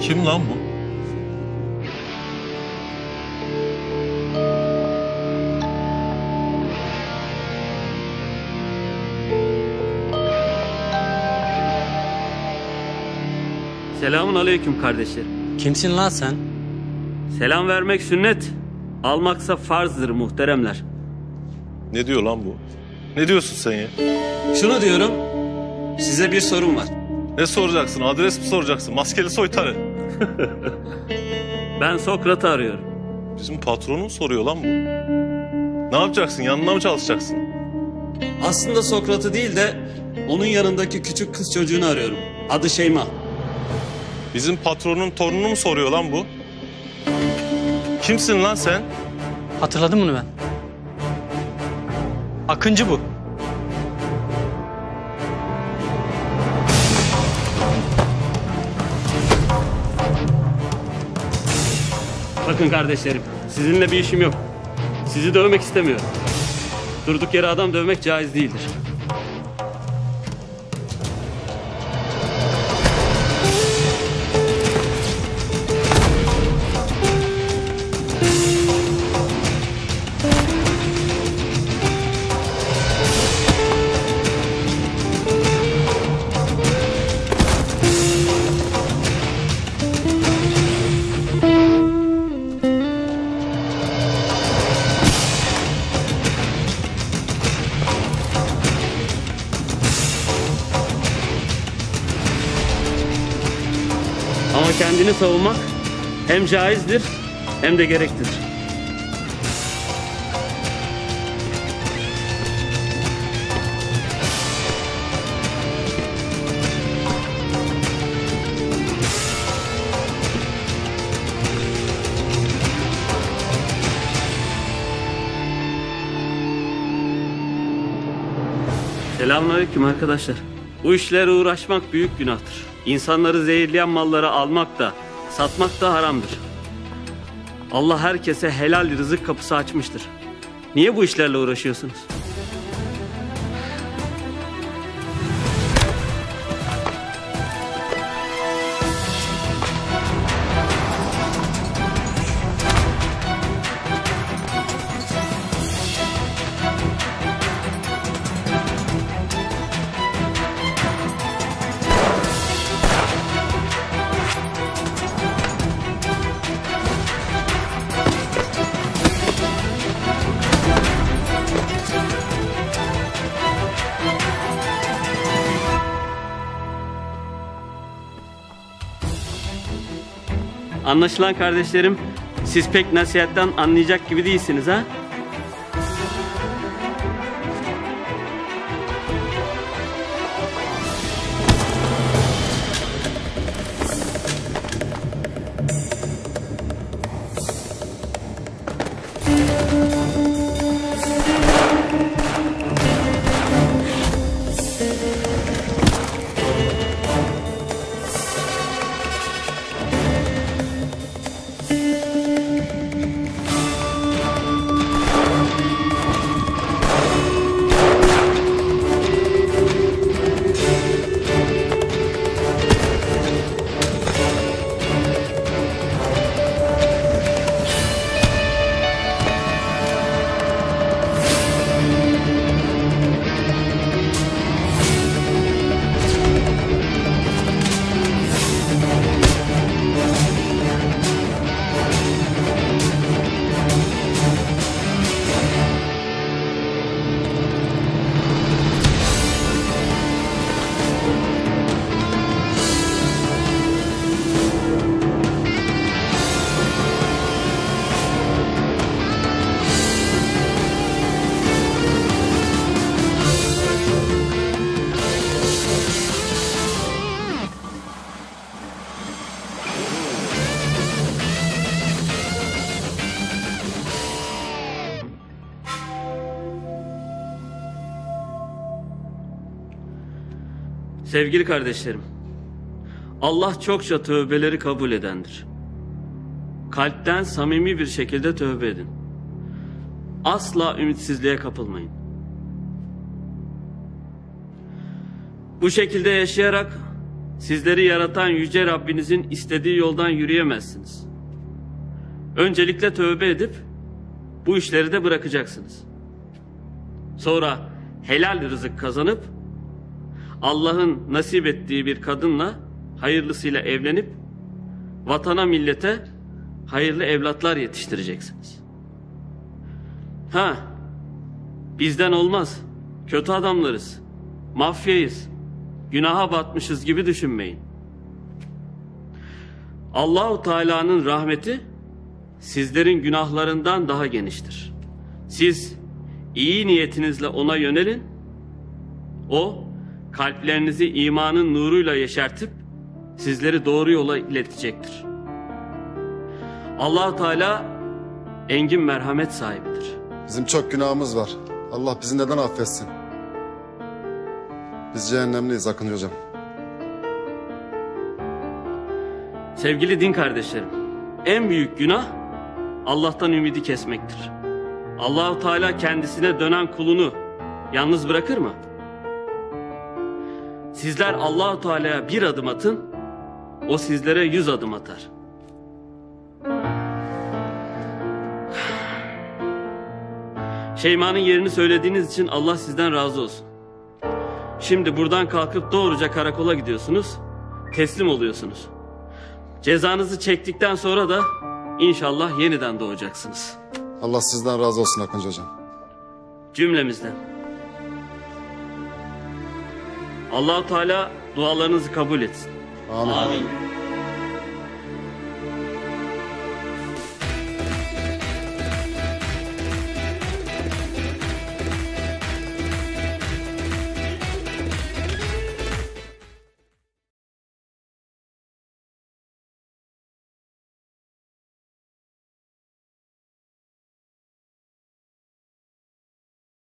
Kim lan bu? Selamun aleyküm kardeşlerim. Kimsin lan sen? Selam vermek sünnet, almaksa farzdır muhteremler. Ne diyor lan bu? Ne diyorsun sen ya? Şunu diyorum. Size bir sorum var. Ne soracaksın? Adres mi soracaksın? Maskeli soytarı. Ben Sokrat'ı arıyorum. Bizim patronun soruyor lan bu. Ne yapacaksın? Yanına mı çalışacaksın? Aslında Sokrat'ı değil de onun yanındaki küçük kız çocuğunu arıyorum. Adı Şeyma. Bizim patronun torununu mu soruyor lan bu? Kimsin lan sen? Hatırladım bunu ben. Akıncı bu. Bakın kardeşlerim, sizinle bir işim yok. Sizi dövmek istemiyorum. Durduk yere adam dövmek caiz değildir. Ama kendini savunmak hem caizdir hem de gereklidir. Selamünaleyküm arkadaşlar. Bu işlere uğraşmak büyük günahtır. İnsanları zehirleyen malları almak da, satmak da haramdır. Allah herkese helal rızık kapısı açmıştır. Niye bu işlerle uğraşıyorsunuz? Anlaşılan kardeşlerim, siz pek nasihatten anlayacak gibi değilsiniz ha? Sevgili kardeşlerim, Allah çokça tövbeleri kabul edendir. Kalpten samimi bir şekilde tövbe edin. Asla ümitsizliğe kapılmayın. Bu şekilde yaşayarak Sizleri yaratan Yüce Rabbinizin istediği yoldan yürüyemezsiniz. Öncelikle tövbe edip bu işleri de bırakacaksınız. Sonra helal rızık kazanıp Allah'ın nasip ettiği bir kadınla hayırlısıyla evlenip vatana millete hayırlı evlatlar yetiştireceksiniz. Bizden olmaz, kötü adamlarız, mafyayız, günaha batmışız gibi düşünmeyin. Allahu Teala'nın rahmeti sizlerin günahlarından daha geniştir. Siz iyi niyetinizle ona yönelin, o kalplerinizi imanın nuruyla yeşertip sizleri doğru yola iletecektir. Allah Teala engin merhamet sahibidir. Bizim çok günahımız var. Allah bizi neden affetsin? Biz cehennemliyiz Akıncı hocam. Sevgili din kardeşlerim, en büyük günah Allah'tan ümidi kesmektir. Allah-u Teala kendisine dönen kulunu yalnız bırakır mı? Sizler Allah-u Teala'ya bir adım atın, o sizlere 100 adım atar. Şeyma'nın yerini söylediğiniz için Allah sizden razı olsun. Şimdi buradan kalkıp doğruca karakola gidiyorsunuz, teslim oluyorsunuz. Cezanızı çektikten sonra da inşallah yeniden doğacaksınız. Allah sizden razı olsun Akıncı hocam. Cümlemizden. Allah-u Teala dualarınızı kabul etsin. Amin.